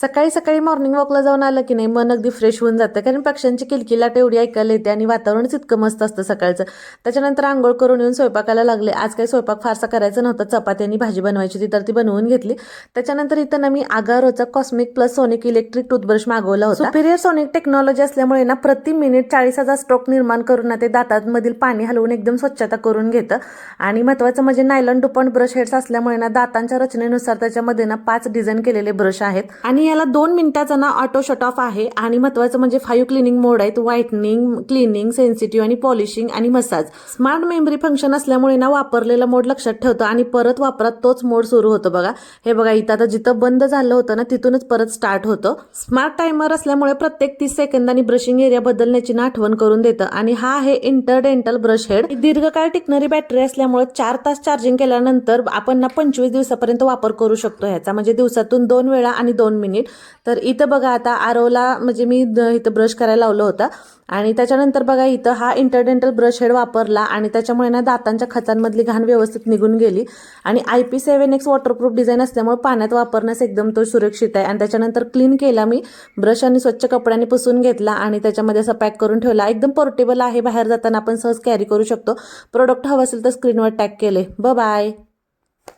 सकाळी सकाळी मॉर्निंग वॉकला जाऊन आलं की नाही मन अगदी फ्रेश होऊन जातं, कारण पक्ष्यांची किलकिलाट एवढी ऐकायला येते आणि वातावरणच इतकं मस्त असतं सकाळचं. त्याच्यानंतर आंघोळ करून येऊन स्वयंपाकाला लागले. आज काही स्वयंपाक फारसा करायचा नव्हता, चपाती आणि भाजी बनवायची होती तर ती बनवून घेतली. त्याच्यानंतर इथं ना मी आगारोचा cosmic plus sonic electric toothbrush मागवला होता. सुपिरियर सोनिक टेक्नॉलॉजी असल्यामुळे ना प्रति मिनिट 40,000 स्ट्रोक निर्माण करून ना ते दातांमधील पाणी हलवून एकदम स्वच्छता करून घेतं. आणि महत्त्वाचं म्हणजे नायलॉन डुपॉन्ट ब्रश हेड्स असल्यामुळे ना दातांच्या रचनेनुसार त्याच्यामध्ये ना 5 डिझाईन केलेले ब्रश आहेत आणि याला 2 मिनिटाचा ना ऑटो शट ऑफ आहे. आणि महत्त्वाचं म्हणजे 5 क्लिनिंग मोड आहेत: व्हाईटनिंग, क्लिनिंग, सेन्सिटिव्ह आणि पॉलिशिंग आणि मसाज. स्मार्ट मेमरी फंक्शन असल्यामुळे ना वापरलेला मोड लक्षात ठेवतं आणि परत वापरात तोच मोड सुरू होतो. बघा हे बघा, इथं आता जिथं बंद झालं होतं ना तिथूनच परत स्टार्ट होतं. स्मार्ट टायमर असल्यामुळे प्रत्येक 30 सेकंदांनी ब्रशिंग एरिया बदलण्याची ना आठवण करून देतं. आणि हा आहे इंटरडेंटल ब्रश हेड. दीर्घकाळ टिकणारी बॅटरी असल्यामुळे 4 तास चार्जिंग केल्यानंतर आपण ना 25 दिवसापर्यंत वापर करू शकतो ह्याचा, म्हणजे दिवसातून 2 वेळा आणि 2 मिनिट. तर इथं बघा आता आरोला म्हणजे मी इथं ब्रश करायला लावलं होतं आणि त्याच्यानंतर बघा इथं हा इंटरडेंटल ब्रश हेड वापरला आणि त्याच्यामुळे ना दातांच्या खचांमधली घाण व्यवस्थित निघून गेली. आणि IP7X वॉटरप्रूफ डिझाईन असल्यामुळे पाण्यात वापरण्यास एकदम तो सुरक्षित आहे. आणि त्याच्यानंतर क्लीन केला मी ब्रश आणि स्वच्छ कपड्याने पुसून घेतला आणि त्याच्यामध्ये असं पॅक करून ठेवला. एकदम पोर्टेबल आहे, बाहेर जाताना आपण सहज कॅरी करू शकतो. प्रोडक्ट हवं असेल तर स्क्रीनवर टॅग केले. बाय.